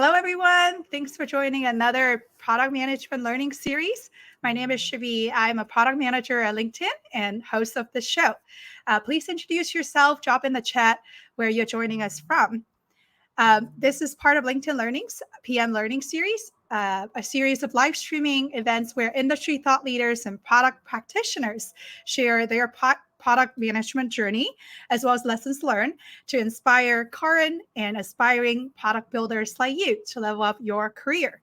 Hello, everyone. Thanks for joining another product management learning series. My name is Shivi. I'm a product manager at LinkedIn and host of this show. Please introduce yourself, drop in the chat where you're joining us from. This is part of LinkedIn Learning's PM Learning Series, a series of live streaming events where industry thought leaders and product practitioners share their product management journey, as well as lessons learned to inspire current and aspiring product builders like you to level up your career.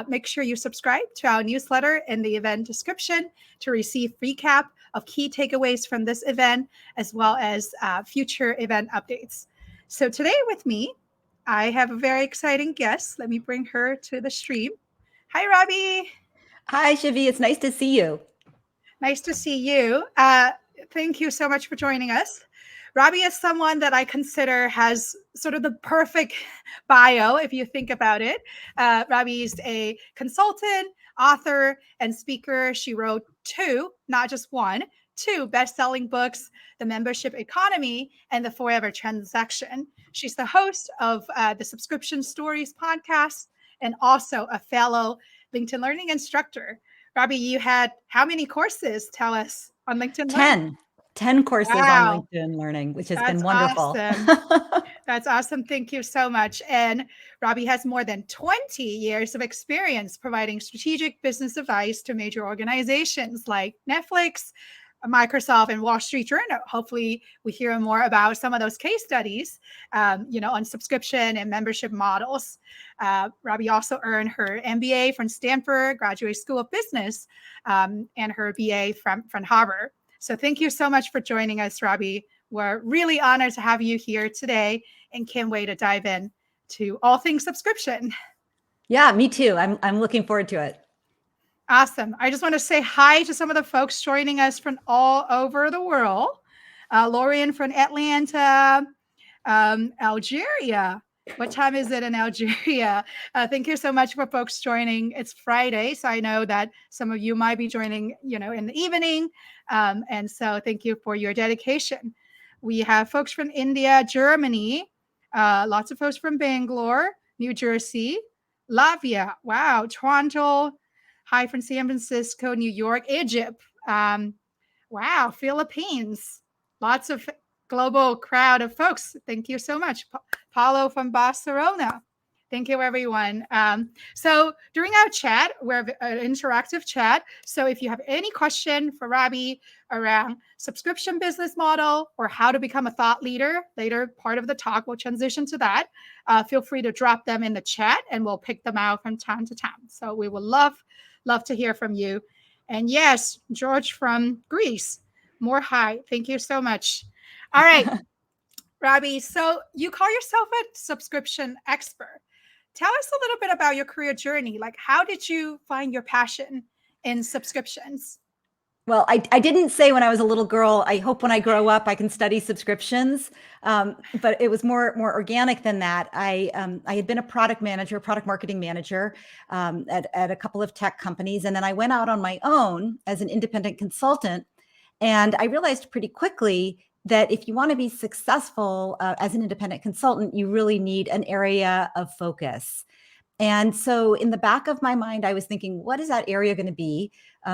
Make sure you subscribe to our newsletter in the event description to receive recap of key takeaways from this event, as well as future event updates. So today with me, I have a very exciting guest. Let me bring her to the stream. Hi, Robbie. Hi, Shivi. It's nice to see you. Nice to see you. Thank you so much for joining us. Robbie is someone that I consider has sort of the perfect bio, if you think about it. Robbie is a consultant, author, and speaker. She wrote not just one, two best-selling books, The Membership Economy and The Forever Transaction. She's the host of the Subscription Stories podcast and also a fellow LinkedIn Learning instructor. Robbie, you had how many courses? Tell us on LinkedIn Learning. 10 courses Wow. on LinkedIn Learning, which has That's been wonderful. Awesome. That's awesome. Thank you so much. And Robbie has more than 20 years of experience providing strategic business advice to major organizations like Netflix, Microsoft, and Wall Street Journal. Hopefully, we hear more about some of those case studies, on subscription and membership models. Robbie also earned her MBA from Stanford Graduate School of Business and her BA from Harvard. So thank you so much for joining us, Robbie. We're really honored to have you here today and can't wait to dive in to all things subscription. Yeah, me too. I'm looking forward to it. Awesome. I just want to say hi to some of the folks joining us from all over the world. Lorian from Atlanta, Algeria. What time is it in Algeria? Thank you so much for folks joining. It's Friday, so I know that some of you might be joining, in the evening. And so thank you for your dedication. We have folks from India, Germany, lots of folks from Bangalore, New Jersey, Latvia, wow, Toronto, hi from San Francisco, New York, Egypt, wow, Philippines, lots of global crowd of folks. Thank you so much. Paulo from Barcelona. Thank you, everyone. So during our chat, we're an interactive chat. So if you have any question for Robbie around subscription business model or how to become a thought leader, later part of the talk, we'll transition to that. Feel free to drop them in the chat and we'll pick them out from time to time. So we will love to hear from you. And yes, George from Greece, more hi. Thank you so much. All right, Robbie, so you call yourself a subscription expert. Tell us a little bit about your career journey. Like, how did you find your passion in subscriptions? Well, I didn't say when I was a little girl, I hope when I grow up I can study subscriptions, but it was more organic than that. I had been a product marketing manager at a couple of tech companies, and then I went out on my own as an independent consultant, and I realized pretty quickly that if you want to be successful as an independent consultant, you really need an area of focus. And so in the back of my mind, I was thinking, what is that area going to be?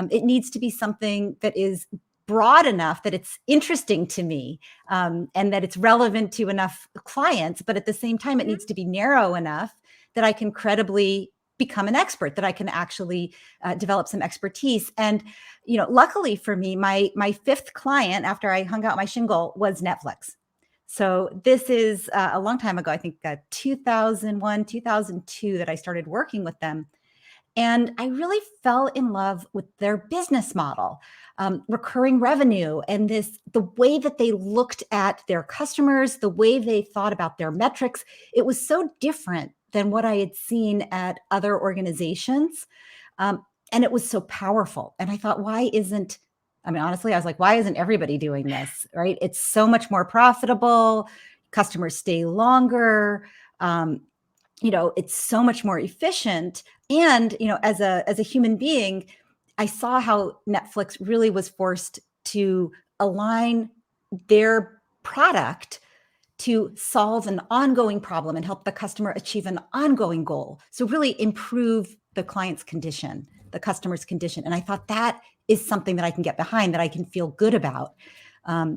It needs to be something that is broad enough that it's interesting to me and that it's relevant to enough clients. But at the same time, it needs to be narrow enough that I can credibly become an expert, that I can actually develop some expertise. And, luckily for me, my fifth client after I hung out my shingle was Netflix. So this is a long time ago, I think 2001, 2002 that I started working with them. And I really fell in love with their business model, recurring revenue, and the way that they looked at their customers, the way they thought about their metrics. It was so different than what I had seen at other organizations. And it was so powerful. And I thought, honestly, I was like, why isn't everybody doing this, right? It's so much more profitable. Customers stay longer. It's so much more efficient. And, as a human being, I saw how Netflix really was forced to align their product to solve an ongoing problem and help the customer achieve an ongoing goal. So really improve the client's condition, the customer's condition. And I thought that is something that I can get behind, that I can feel good about.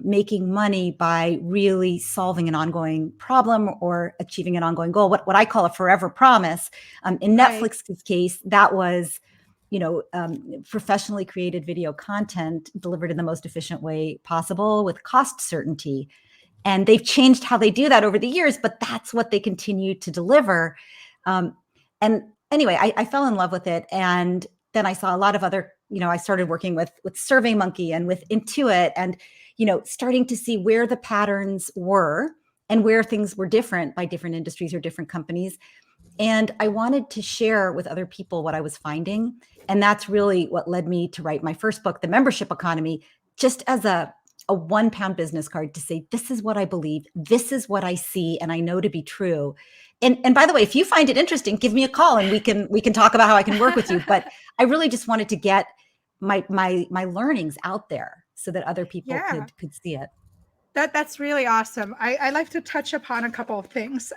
Making money by really solving an ongoing problem or achieving an ongoing goal, what I call a forever promise. In Right. Netflix's case, that was, professionally created video content delivered in the most efficient way possible with cost certainty. And they've changed how they do that over the years, but that's what they continue to deliver. And anyway, I fell in love with it. And then I saw a lot of other, I started working with SurveyMonkey and with Intuit, and, starting to see where the patterns were and where things were different by different industries or different companies. And I wanted to share with other people what I was finding. And that's really what led me to write my first book, The Membership Economy, just as a 1 pound business card to say, this is what I believe, this is what I see, and I know to be true. And by the way, if you find it interesting, give me a call and we can talk about how I can work with you. But I really just wanted to get my learnings out there so that other people Yeah, could see it. that's really awesome. I like to touch upon a couple of things.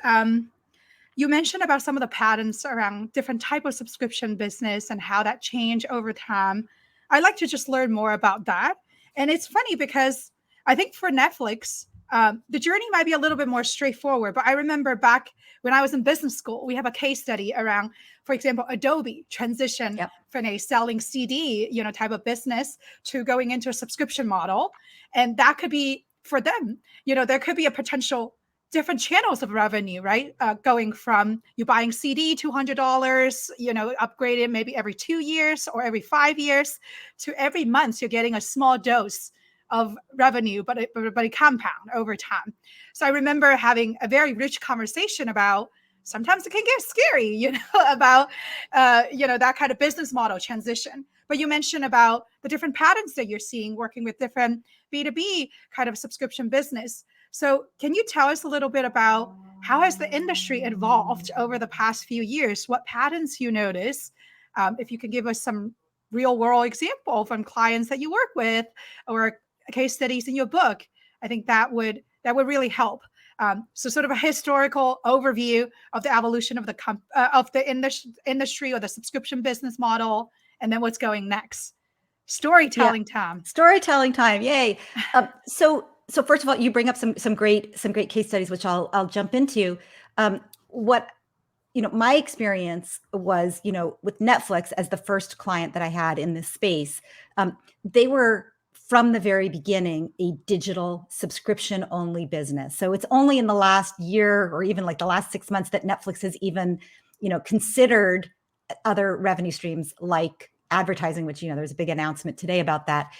You mentioned about some of the patterns around different type of subscription business and how that change over time. I'd like to just learn more about that. And it's funny because I think for Netflix, the journey might be a little bit more straightforward. But I remember back when I was in business school, we have a case study around, for example, Adobe transition Yep. from a selling CD, type of business to going into a subscription model. And that could be for them, there could be a potential different channels of revenue, right? Going from you buying CD, $200, upgraded maybe every 2 years or every 5 years, to every month you're getting a small dose of revenue, but it compound over time. So I remember having a very rich conversation about sometimes it can get scary, about that kind of business model transition. But you mentioned about the different patterns that you're seeing working with different B2B kind of subscription business. So can you tell us a little bit about how has the industry evolved over the past few years? What patterns you notice? If you can give us some real world example from clients that you work with or case studies in your book, I think that would really help. So sort of a historical overview of the evolution of the industry or the subscription business model, and then what's going next. Yeah. Storytelling time. Storytelling time. Yay. So first of all, you bring up some great case studies, which I'll jump into. What my experience was, with Netflix as the first client that I had in this space, they were from the very beginning a digital subscription only business. So it's only in the last year or even like the last 6 months that Netflix has even, considered other revenue streams like advertising, which, there's a big announcement today about that.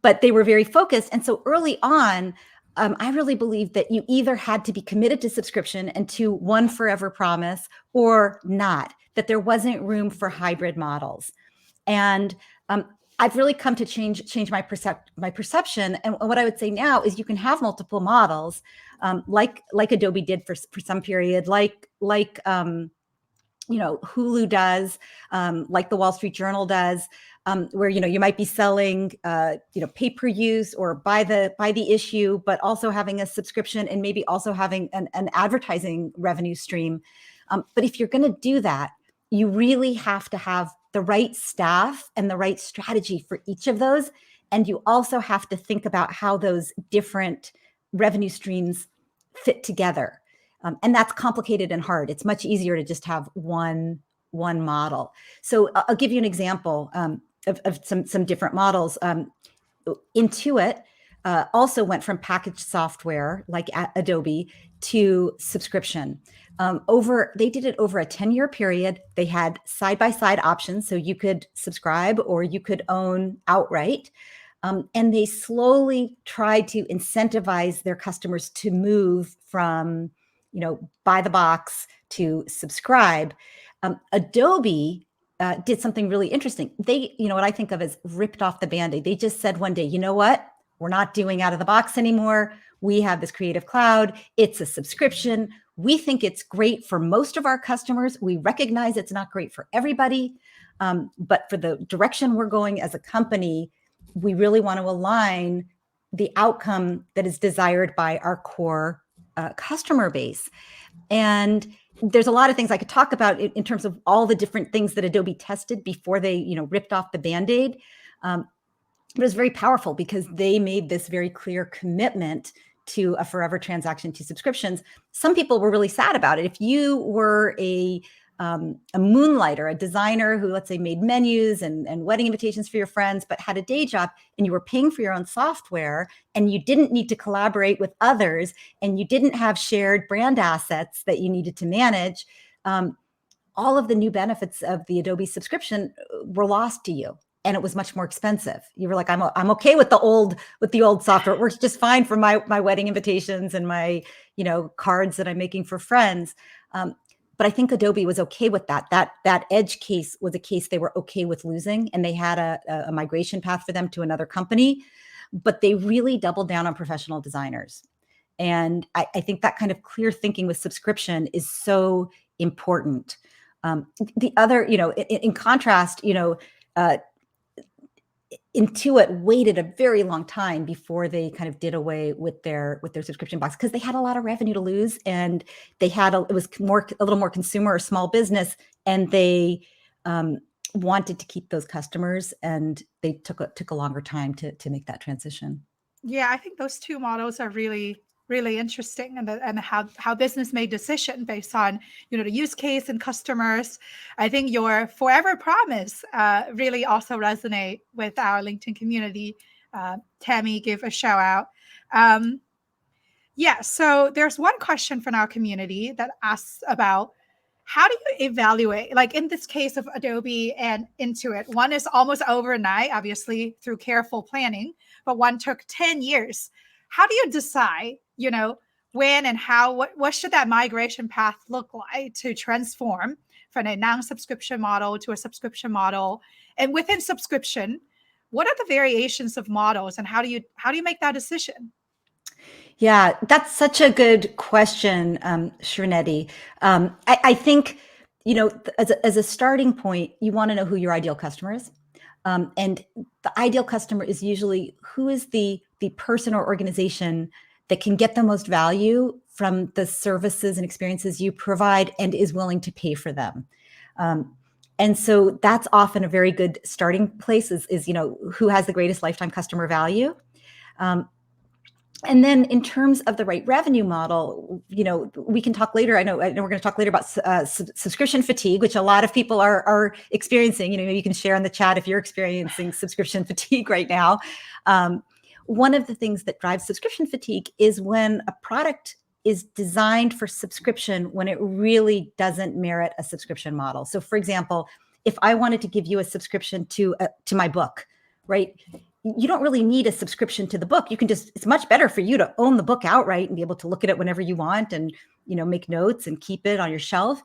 But they were very focused. And so early on, I really believed that you either had to be committed to subscription and to one forever promise or not, that there wasn't room for hybrid models. And I've really come to change my perception. And what I would say now is you can have multiple models, like Adobe did for some period, like Hulu does, like the Wall Street Journal does, where, you might be selling, pay per use or by the issue, but also having a subscription and maybe also having an advertising revenue stream. But if you're going to do that, you really have to have the right staff and the right strategy for each of those. And you also have to think about how those different revenue streams fit together. And that's complicated and hard. It's much easier to just have one model. So I'll give you an example of some different models. Intuit also went from packaged software like Adobe to subscription. They did it over a 10-year period. They had side-by-side options, so you could subscribe or you could own outright. And they slowly tried to incentivize their customers to move from, buy the box to subscribe. Adobe did something really interesting. They, what I think of as ripped off the Band-Aid. They just said one day, you know what? We're not doing out of the box anymore. We have this Creative Cloud. It's a subscription. We think it's great for most of our customers. We recognize it's not great for everybody. But for the direction we're going as a company, we really want to align the outcome that is desired by our core customer base. And there's a lot of things I could talk about in terms of all the different things that Adobe tested before they, ripped off the Band-Aid. But it was very powerful because they made this very clear commitment to a forever transaction to subscriptions. Some people were really sad about it. If you were a moonlighter, a designer who, let's say, made menus and wedding invitations for your friends, but had a day job and you were paying for your own software and you didn't need to collaborate with others and you didn't have shared brand assets that you needed to manage, all of the new benefits of the Adobe subscription were lost to you. And it was much more expensive. You were like, I'm okay with the old software. It works just fine for my wedding invitations and my cards that I'm making for friends. But I think Adobe was okay with that. That edge case was a case they were okay with losing, and they had a migration path for them to another company. But they really doubled down on professional designers. And I think that kind of clear thinking with subscription is so important. The other, in contrast, Intuit waited a very long time before they kind of did away with their subscription box because they had a lot of revenue to lose, and they had it was a little more consumer or small business, and they wanted to keep those customers, and they took a longer time to make that transition. Yeah, I think those two models are really interesting, and how business made decision based on the use case and customers. I think your forever promise really also resonate with our LinkedIn community. Tammy, give a shout out. Yeah, so there's one question from our community that asks about how do you evaluate, like in this case of Adobe and Intuit, one is almost overnight, obviously through careful planning, but one took 10 years. How do you decide, when and how, what should that migration path look like to transform from a non-subscription model to a subscription model? And within subscription, what are the variations of models, and how do you make that decision? Yeah, that's such a good question, Shrinetti. I think, as a starting point, you want to know who your ideal customer is. And the ideal customer is usually who is the person or organization that can get the most value from the services and experiences you provide and is willing to pay for them. And so that's often a very good starting place is who has the greatest lifetime customer value. And then in terms of the right revenue model, we can talk later. I know we're going to talk later about subscription fatigue, which a lot of people are experiencing. Maybe you can share in the chat if you're experiencing subscription fatigue right now. One of the things that drives subscription fatigue is when a product is designed for subscription when it really doesn't merit a subscription model. So for example, if I wanted to give you a subscription to my book, right? You don't really need a subscription to the book. It's much better for you to own the book outright and be able to look at it whenever you want and, make notes and keep it on your shelf.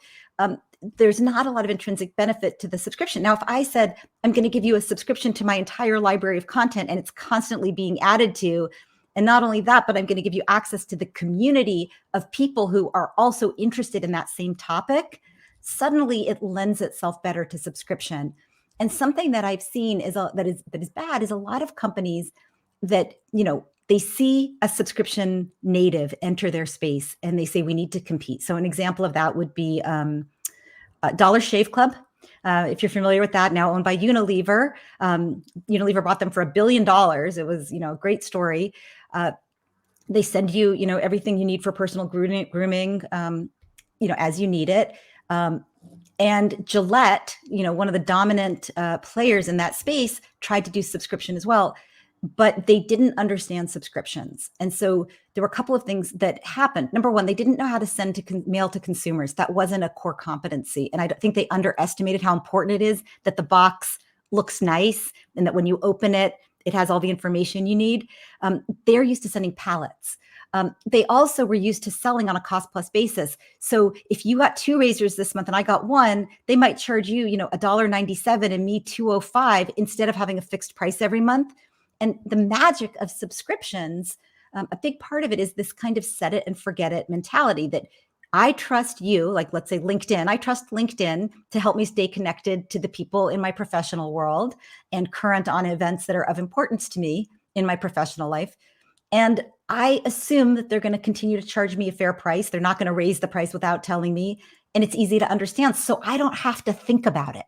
There's not a lot of intrinsic benefit to the subscription. Now, if I said, I'm going to give you a subscription to my entire library of content and it's constantly being added to, and not only that, but I'm going to give you access to the community of people who are also interested in that same topic, suddenly it lends itself better to subscription. And something that I've seen that is bad is a lot of companies that, they see a subscription native enter their space and they say, we need to compete. So an example of that would be Dollar Shave Club. If you're familiar with that, now owned by Unilever. Unilever bought them for $1 billion. It was, a great story. They send you, everything you need for personal grooming, as you need it. And Gillette, one of the dominant players in that space, tried to do subscription as well, but they didn't understand subscriptions. And so there were a couple of things that happened. Number one, they didn't know how to send mail to consumers. That wasn't a core competency. And I think they underestimated how important it is that the box looks nice and that when you open it, it has all the information you need. They're used to sending pallets. They also were used to selling on a cost plus basis. So if you got 2 razors this month and I got 1, they might charge you, $1.97 and me $2.05 instead of having a fixed price every month. And the magic of subscriptions, a big part of it is this kind of set it and forget it mentality that I trust you, like let's say LinkedIn. I trust LinkedIn to help me stay connected to the people in my professional world and current on events that are of importance to me in my professional life. And I assume that they're going to continue to charge me a fair price. They're not going to raise the price without telling me. And it's easy to understand. So I don't have to think about it.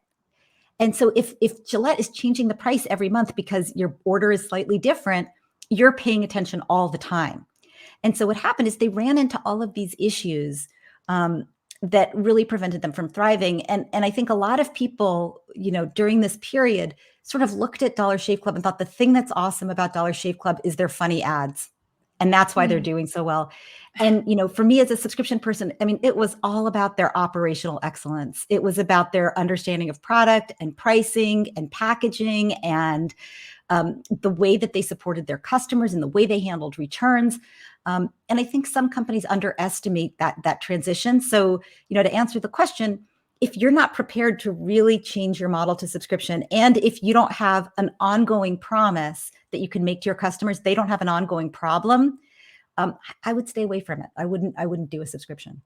And so if Gillette is changing the price every month because your order is slightly different, you're paying attention all the time. And so what happened is they ran into all of these issues that really prevented them from thriving. And I think a lot of people, during this period sort of looked at Dollar Shave Club and thought the thing that's awesome about Dollar Shave Club is their funny ads. And that's why they're doing so well. And, for me as a subscription person, I mean, it was all about their operational excellence. It was about their understanding of product and pricing and packaging and the way that they supported their customers and the way they handled returns. And I think some companies underestimate that transition. So, to answer the question, if you're not prepared to really change your model to subscription, and if you don't have an ongoing promise that you can make to your customers, they don't have an ongoing problem, I would stay away from it. I wouldn't do a subscription.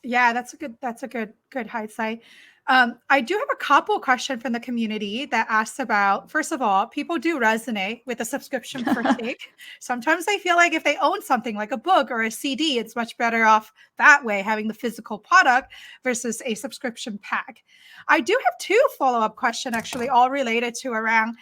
Yeah, that's a good hindsight. I do have a couple questions from the community that asks about, first of all, people do resonate with a subscription fatigue. Sometimes they feel like if they own something like a book or a CD, it's much better off that way, having the physical product versus a subscription pack. I do have two follow-up questions, actually, all related to around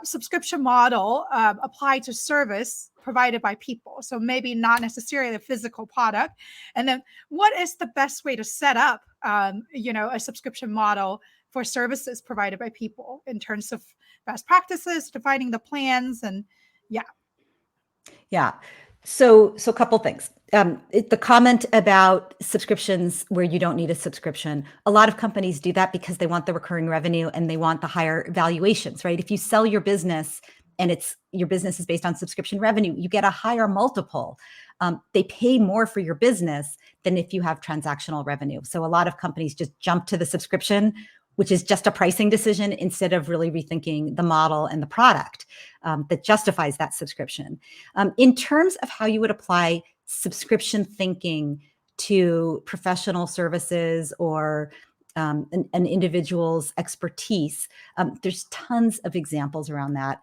subscription model applied to service provided by people. So maybe not necessarily a physical product. And then what is the best way to set up, a subscription model for services provided by people in terms of best practices, defining the plans, and yeah. Yeah. So a couple things. The comment about subscriptions where you don't need a subscription, a lot of companies do that because they want the recurring revenue and they want the higher valuations, right? If you sell your business and your business is based on subscription revenue, you get a higher multiple. They pay more for your business than if you have transactional revenue. So a lot of companies just jump to the subscription, which is just a pricing decision instead of really rethinking the model and the product that justifies that subscription. In terms of how you would apply subscription thinking to professional services or an individual's expertise, there's tons of examples around that.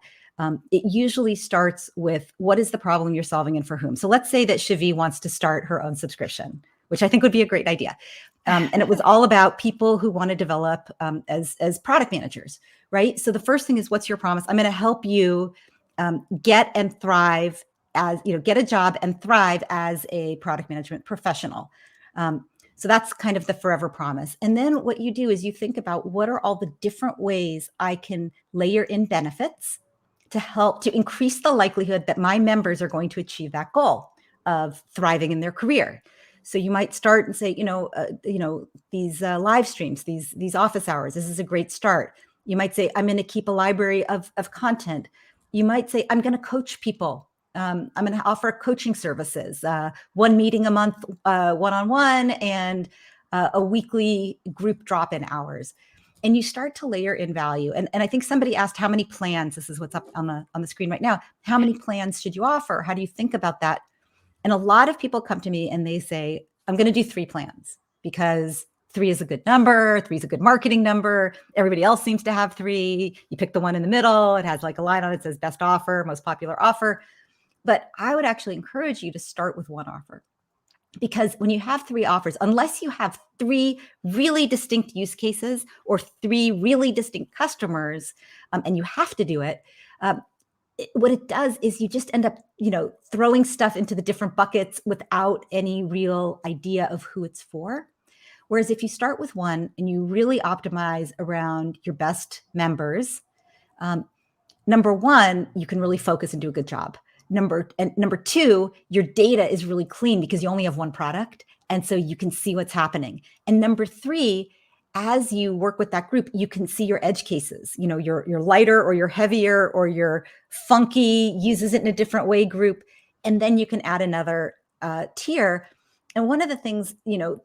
It usually starts with what is the problem you're solving and for whom. So let's say that Shivi wants to start her own subscription, which I think would be a great idea. And it was all about people who want to develop as product managers, right? So the first thing is, what's your promise? I'm going to help you get and thrive get a job and thrive as a product management professional. So that's kind of the forever promise. And then what you do is you think about what are all the different ways I can layer in benefits to help to increase the likelihood that my members are going to achieve that goal of thriving in their career. So you might start and say, these live streams, these office hours, this is a great start. You might say, I'm going to keep a library of content. You might say, I'm going to coach people. I'm going to offer coaching services, one meeting a month, one-on-one, and a weekly group drop-in hours. And you start to layer in value. And I think somebody asked how many plans, this is what's up on the screen right now, how many plans should you offer? How do you think about that? And a lot of people come to me and they say, I'm going to do 3 plans because 3 is a good number. 3 is a good marketing number. Everybody else seems to have 3. You pick the one in the middle. It has like a line on it that says best offer, most popular offer. But I would actually encourage you to start with 1 offer. Because when you have 3 offers, unless you have 3 really distinct use cases or 3 really distinct customers, and you have to do it, what it does is you just end up, throwing stuff into the different buckets without any real idea of who it's for. Whereas if you start with 1 and you really optimize around your best members, number 1, you can really focus and do a good job. Number 2, your data is really clean because you only have 1 product. And so you can see what's happening. And number 3, as you work with that group, you can see your edge cases, your lighter or your heavier or your funky uses it in a different way group. And then you can add another tier. And one of the things,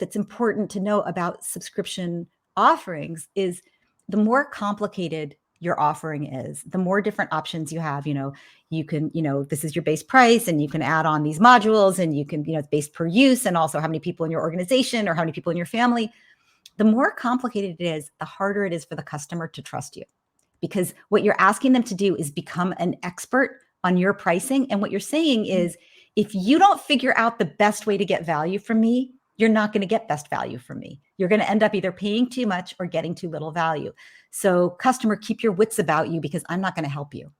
that's important to know about subscription offerings is the more complicated your offering is, the more different options you have. You can, this is your base price and you can add on these modules and you can, it's based per use and also how many people in your organization or how many people in your family. The more complicated it is, the harder it is for the customer to trust you, because what you're asking them to do is become an expert on your pricing. And what you're saying is, if you don't figure out the best way to get value from me, you're not going to get best value from me. You're going to end up either paying too much or getting too little value. So customer, keep your wits about you, because I'm not going to help you.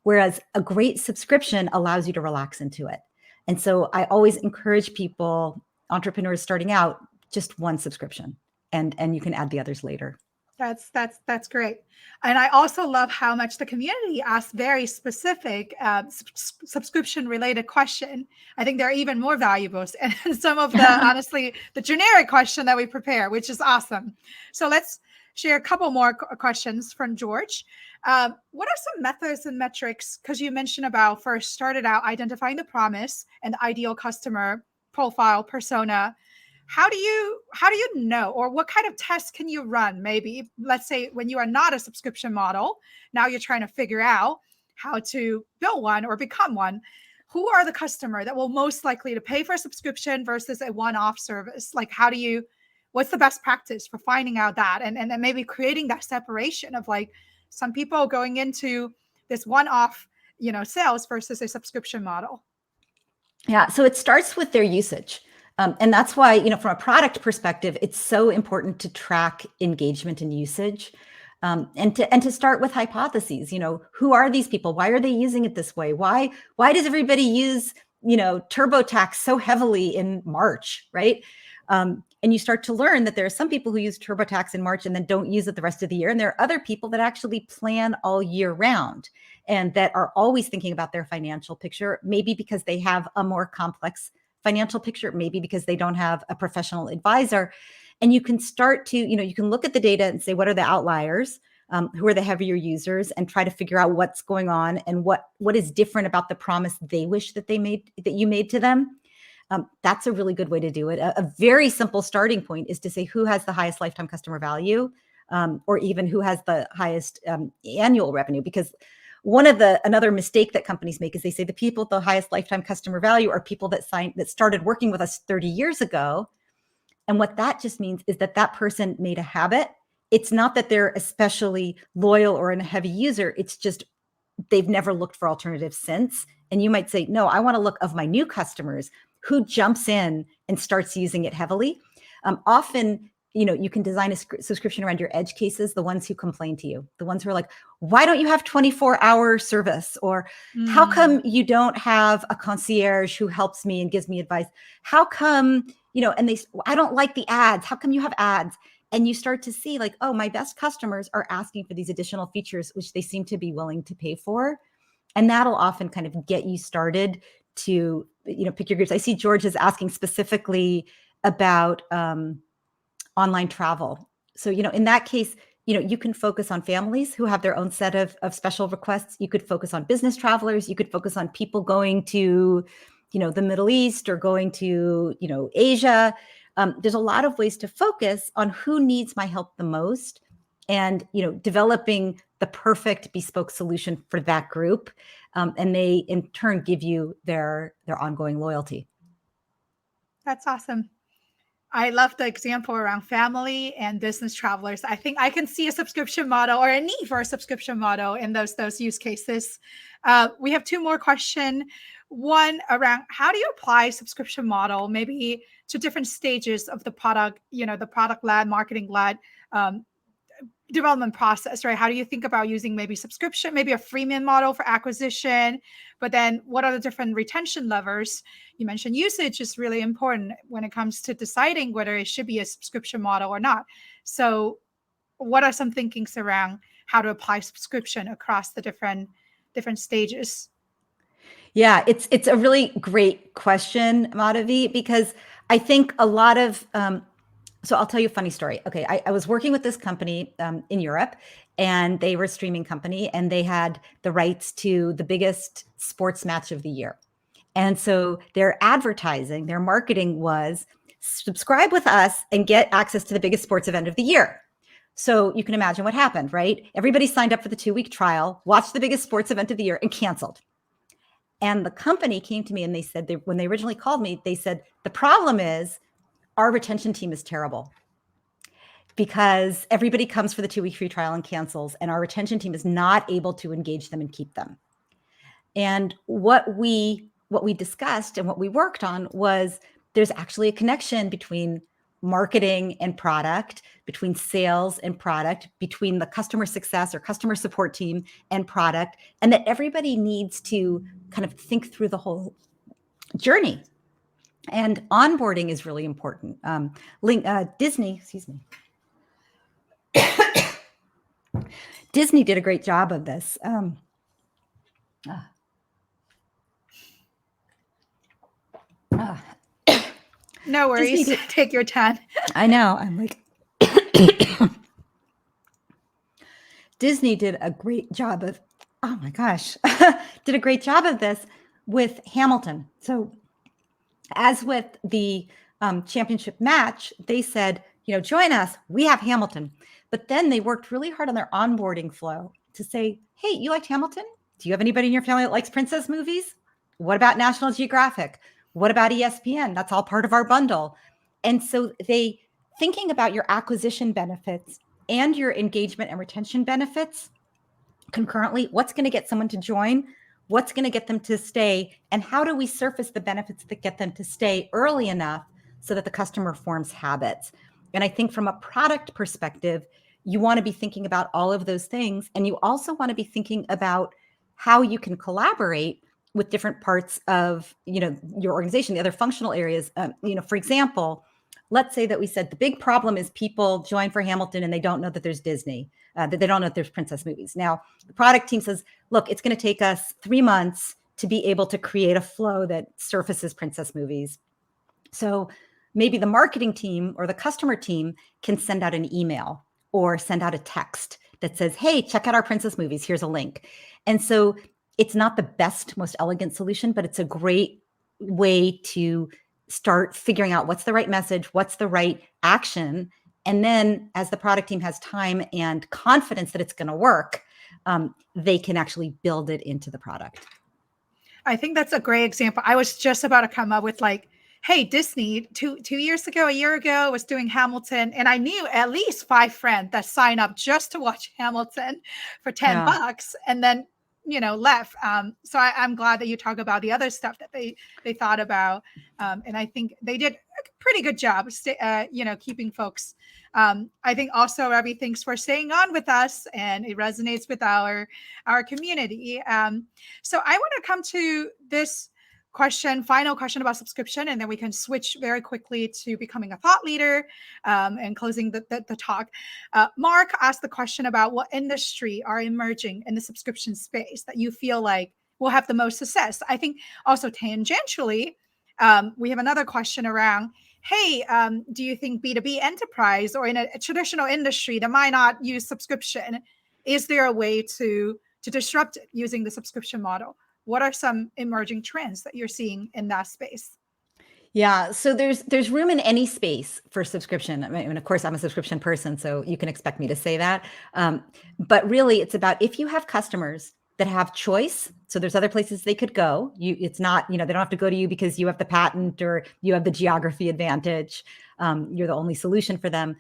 Whereas a great subscription allows you to relax into it. And so I always encourage people, entrepreneurs starting out, just one subscription, and you can add the others later. That's great. And I also love how much the community asks very specific subscription related question. I think they're even more valuable and some of the honestly the generic question that we prepare, which is awesome. So let's share a couple more questions from George. What are some methods and metrics? Because you mentioned about first started out identifying the promise and the ideal customer profile persona. How do you know, or what kind of tests can you run? Maybe let's say when you are not a subscription model, now you're trying to figure out how to build one or become one. Who are the customer that will most likely to pay for a subscription versus a one-off service? Like, what's the best practice for finding out that, and then maybe creating that separation of like some people going into this one-off, sales versus a subscription model? Yeah, so it starts with their usage. And that's why, from a product perspective, it's so important to track engagement and usage, and to start with hypotheses. Who are these people? Why are they using it this way? Why does everybody use, TurboTax so heavily in March, right? And you start to learn that there are some people who use TurboTax in March and then don't use it the rest of the year. And there are other people that actually plan all year round and that are always thinking about their financial picture, maybe because they have a more complex financial picture, maybe because they don't have a professional advisor. And you can start to, you can look at the data and say, what are the outliers? Who are the heavier users, and try to figure out what's going on and what is different about the promise they wish that you made to them. That's a really good way to do it. A very simple starting point is to say who has the highest lifetime customer value, or even who has the highest annual revenue. Because another mistake that companies make is they say the people with the highest lifetime customer value are people that started working with us 30 years ago. And what that just means is that person made a habit. It's not that they're especially loyal or a heavy user. It's just they've never looked for alternatives since. And you might say, no, I want to look of my new customers who jumps in and starts using it heavily. Often, you can design a subscription around your edge cases, the ones who complain to you, the ones who are like, why don't you have 24-hour service? Or how come you don't have a concierge who helps me and gives me advice? How come, and I don't like the ads. How come you have ads? And you start to see like, oh, my best customers are asking for these additional features, which they seem to be willing to pay for. And that'll often kind of get you started to, pick your groups. I see George is asking specifically about online travel. So, in that case, you can focus on families who have their own set of special requests. You could focus on business travelers. You could focus on people going to, the Middle East or going to, Asia. There's a lot of ways to focus on who needs my help the most, and, developing the perfect bespoke solution for that group. And they in turn give you their ongoing loyalty. That's awesome. I love the example around family and business travelers. I think I can see a subscription model or a need for a subscription model in those use cases. We have two more questions. One around how do you apply subscription model maybe to different stages of the product, the product-led, marketing-led development process, right? How do you think about using maybe subscription, maybe a freemium model for acquisition, but then what are the different retention levers? You mentioned usage is really important when it comes to deciding whether it should be a subscription model or not. So what are some thinkings around how to apply subscription across the different stages? Yeah, it's a really great question, Madhavi, because I think a lot of so I'll tell you a funny story. Okay, I was working with this company in Europe, and they were a streaming company, and they had the rights to the biggest sports match of the year. And so their advertising, their marketing was subscribe with us and get access to the biggest sports event of the year. So you can imagine what happened, right? Everybody signed up for the 2-week trial, watched the biggest sports event of the year, and canceled. And the company came to me and they said, when they originally called me, they said, the problem is our retention team is terrible because everybody comes for the 2-week free trial and cancels, and our retention team is not able to engage them and keep them. And what we discussed and what we worked on was there's actually a connection between marketing and product, between sales and product, between the customer success or customer support team and product, and that everybody needs to kind of think through the whole journey. And onboarding is really important. Disney, excuse me. Disney did a great job of this. No worries. Take your time. I know. I'm like, Disney did a great job of, oh my gosh, did a great job of this with Hamilton. So as with the championship match, they said, join us, we have Hamilton. But then they worked really hard on their onboarding flow to say, hey, you liked Hamilton? Do you have anybody in your family that likes princess movies? What about National Geographic? What about ESPN? That's all part of our bundle. And so thinking about your acquisition benefits and your engagement and retention benefits concurrently, what's going to get someone to join? What's going to get them to stay? And how do we surface the benefits that get them to stay early enough so that the customer forms habits? And I think from a product perspective, you want to be thinking about all of those things. And you also want to be thinking about how you can collaborate with different parts of, your organization, the other functional areas. For example, let's say that we said the big problem is people join for Hamilton and they don't know that there's Disney, that they don't know that there's princess movies. Now, the product team says, look, it's going to take us 3 months to be able to create a flow that surfaces princess movies. So maybe the marketing team or the customer team can send out an email or send out a text that says, hey, check out our princess movies. Here's a link. And so it's not the best, most elegant solution, but it's a great way to start figuring out what's the right message, what's the right action. And then as the product team has time and confidence that it's going to work, they can actually build it into the product. I think that's a great example. I was just about to come up with hey, Disney, two years ago, a year ago, was doing Hamilton. And I knew at least 5 friends that signed up just to watch Hamilton for $10 and then, left. So I'm glad that you talk about the other stuff that they thought about. And I think they did a pretty good job, keeping folks. I think also, Robbie, thanks for staying on with us, and it resonates with our community. So I want to come to this final question about subscription, and then we can switch very quickly to becoming a thought leader and closing the talk. Mark asked the question about what industry are emerging in the subscription space that you feel like will have the most success. I think also tangentially, we have another question around, hey, do you think B2B enterprise or in a traditional industry that might not use subscription, is there a way to disrupt it using the subscription model? What are some emerging trends that you're seeing in that space? Yeah, so there's room in any space for subscription. I mean, of course, I'm a subscription person, so you can expect me to say that. But really, it's about if you have customers that have choice. So there's other places they could go. It's not, they don't have to go to you because you have the patent or you have the geography advantage. You're the only solution for them.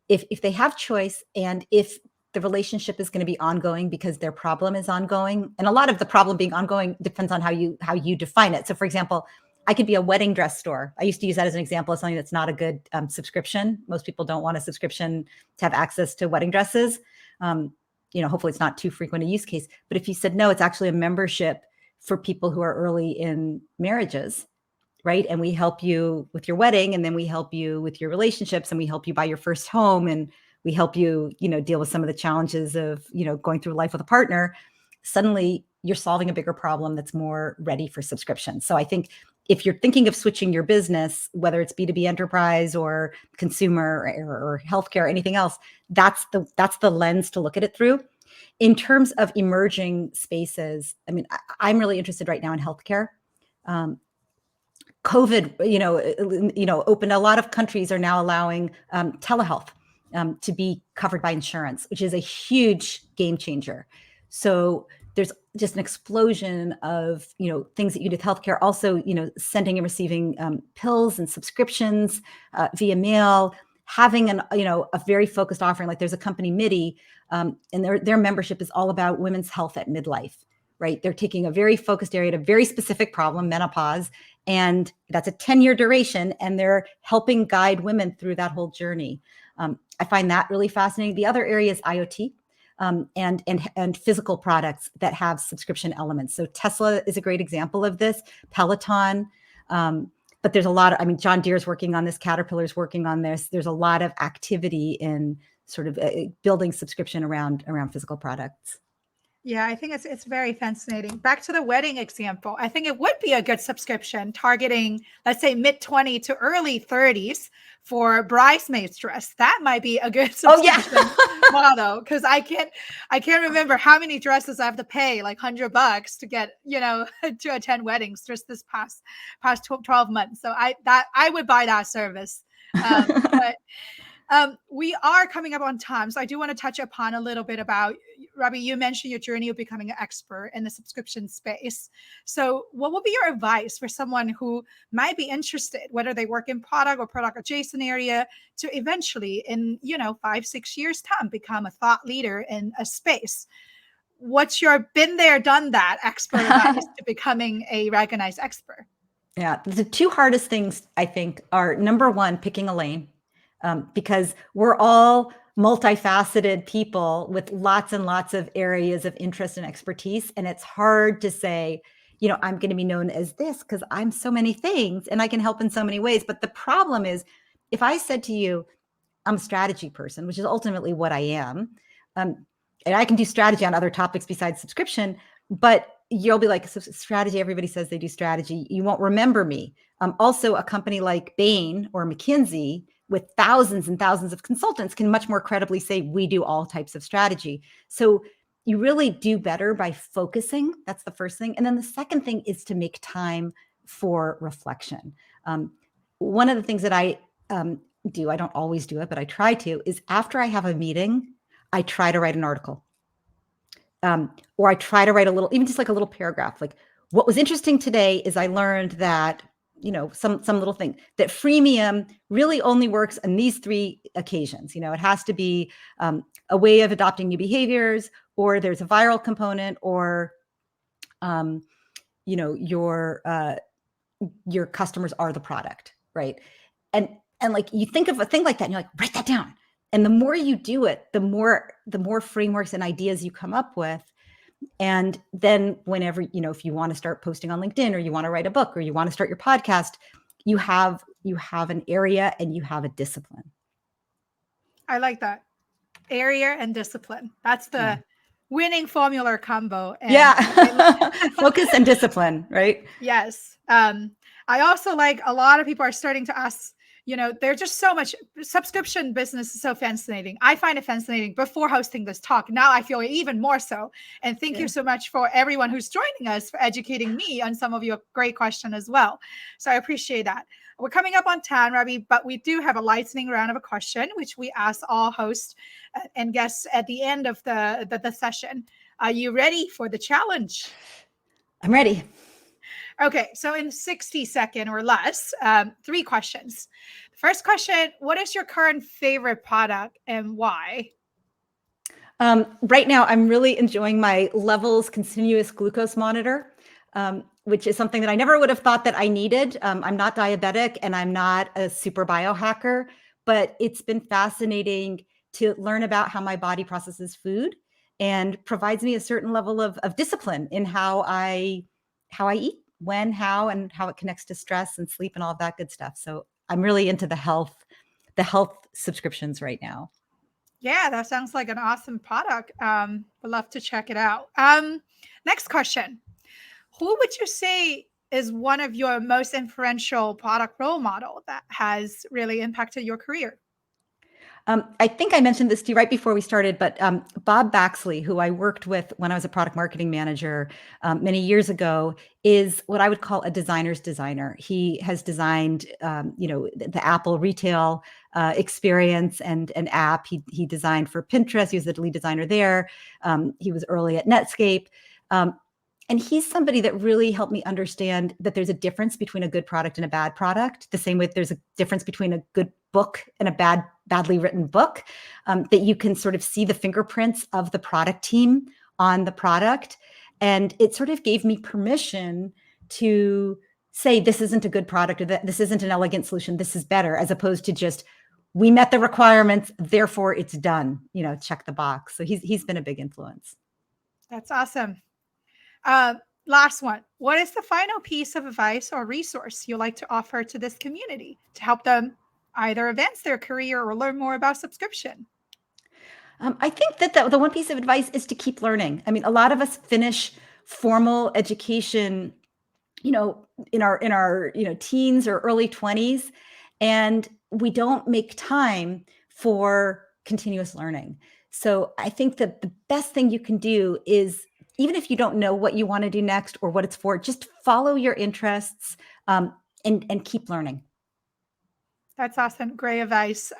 If they have choice, and if the relationship is going to be ongoing because their problem is ongoing. And a lot of the problem being ongoing depends on how you define it. So for example, I could be a wedding dress store. I used to use that as an example of something that's not a good subscription. Most people don't want a subscription to have access to wedding dresses. Hopefully it's not too frequent a use case. But if you said, no, it's actually a membership for people who are early in marriages, right? And we help you with your wedding, and then we help you with your relationships, and we help you buy your first home, and we help you, deal with some of the challenges of, going through life with a partner. Suddenly you're solving a bigger problem that's more ready for subscription. So I think if you're thinking of switching your business, whether it's B2B enterprise or consumer or healthcare or anything else, that's the lens to look at it through. In terms of emerging spaces, I mean, I'm really interested right now in healthcare. COVID, opened. A lot of countries are now allowing telehealth to be covered by insurance, which is a huge game changer. So there's just an explosion of, things that you do with healthcare. Also, sending and receiving pills and subscriptions via mail, having a very focused offering. Like there's a company, MIDI, and their membership is all about women's health at midlife, right? They're taking a very focused area, a very specific problem, menopause, and that's a 10-year duration, and they're helping guide women through that whole journey. I find that really fascinating. The other area is IoT. And physical products that have subscription elements. So Tesla is a great example of this, Peloton. But there's a lot of, I mean, John Deere's working on this, Caterpillar's working on this. There's a lot of activity in sort of building subscription around physical products. Yeah, I think it's very fascinating. Back to the wedding example, I think it would be a good subscription targeting, let's say, mid-20 to early 30s for bridesmaids dress. That might be a good subscription model, because I can't remember how many dresses I have to pay, like $100 to get, to attend weddings just this past 12 months. So I would buy that service. But we are coming up on time. So I do want to touch upon a little bit about, Robbie, you mentioned your journey of becoming an expert in the subscription space. So what would be your advice for someone who might be interested, whether they work in product or product adjacent area, to eventually in, 5-6 years time, become a thought leader in a space? What's your been there, done that expert advice to becoming a recognized expert? Yeah. The two hardest things, I think, are number one, picking a lane. Because we're all multifaceted people with lots and lots of areas of interest and expertise. And it's hard to say, I'm going to be known as this because I'm so many things and I can help in so many ways. But the problem is, if I said to you, I'm a strategy person, which is ultimately what I am, and I can do strategy on other topics besides subscription, but you'll be like, strategy, everybody says they do strategy. You won't remember me. Also, a company like Bain or McKinsey with thousands and thousands of consultants can much more credibly say we do all types of strategy. So you really do better by focusing. That's the first thing. And then the second thing is to make time for reflection. One of the things that I do, I don't always do it, but I try to, is after I have a meeting, I try to write an article. Or I try to write a little, even just like a little paragraph, like what was interesting today is I learned that, some little thing that freemium really only works on these 3 occasions. It has to be a way of adopting new behaviors, or there's a viral component, or, your customers are the product, right? And like you think of a thing like that, and you're like, write that down. And the more you do it, the more frameworks and ideas you come up with. And then whenever, if you want to start posting on LinkedIn, or you want to write a book, or you want to start your podcast, you have an area and you have a discipline. I like that. Area and discipline. That's the winning formula combo. And focus and discipline, right? Yes. I also like, a lot of people are starting to ask, there's just so much subscription business is so fascinating. I find it fascinating before hosting this talk. Now I feel even more so. And thank you so much for everyone who's joining us, for educating me on some of your great questions as well. So I appreciate that. We're coming up on time, Robbie, but we do have a lightning round of a question, which we ask all hosts and guests at the end of the session. Are you ready for the challenge? I'm ready. Okay, so in 60 seconds or less, 3 questions. The first question, what is your current favorite product and why? Right now, I'm really enjoying my Levels continuous glucose monitor, which is something that I never would have thought that I needed. I'm not diabetic and I'm not a super biohacker, but it's been fascinating to learn about how my body processes food and provides me a certain level of discipline in how I eat, when, how, and how it connects to stress and sleep and all of that good stuff. So I'm really into the health subscriptions right now. Yeah, that sounds like an awesome product. Would love to check it out. Next question. Who would you say is one of your most influential product role model that has really impacted your career? I think I mentioned this to you right before we started, but Bob Baxley, who I worked with when I was a product marketing manager many years ago, is what I would call a designer's designer. He has designed, the Apple retail experience and an app. He designed for Pinterest. He was the lead designer there. He was early at Netscape. And he's somebody that really helped me understand that there's a difference between a good product and a bad product, the same way there's a difference between a good book and a badly written book, that you can sort of see the fingerprints of the product team on the product. And it sort of gave me permission to say, this isn't a good product, or that this isn't an elegant solution, this is better, as opposed to just, we met the requirements, therefore it's done, check the box. So he's been a big influence. That's awesome. Uh, Last one. What is the final piece of advice or resource you like to offer to this community to help them either advance their career or learn more about subscription? I think that the one piece of advice is to keep learning. I mean, a lot of us finish formal education, in our teens or early 20s, and we don't make time for continuous learning. So I think that the best thing you can do is, even if you don't know what you want to do next or what it's for, just follow your interests, and keep learning. That's awesome. Great advice.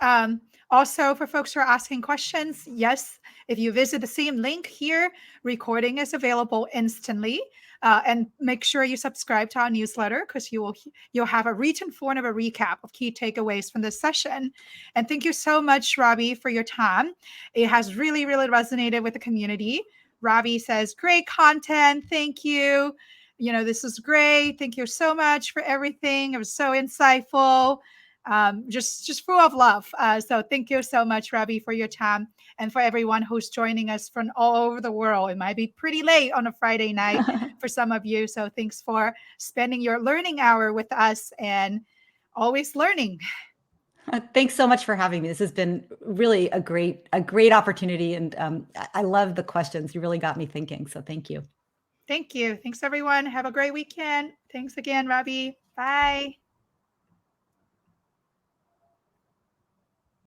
Also, for folks who are asking questions, yes, if you visit the same link here, recording is available instantly. And make sure you subscribe to our newsletter, because you'll have a written form of a recap of key takeaways from this session. And thank you so much, Robbie, for your time. It has really, really resonated with the community. Robbie says, great content. Thank you. This is great. Thank you so much for everything. It was so insightful. Just full of love. So thank you so much, Robbie, for your time, and for everyone who's joining us from all over the world. It might be pretty late on a Friday night for some of you. So thanks for spending your learning hour with us, and always learning. Thanks so much for having me. This has been really a great opportunity. And I love the questions. You really got me thinking. So thank you. Thank you. Thanks, everyone. Have a great weekend. Thanks again, Robbie. Bye.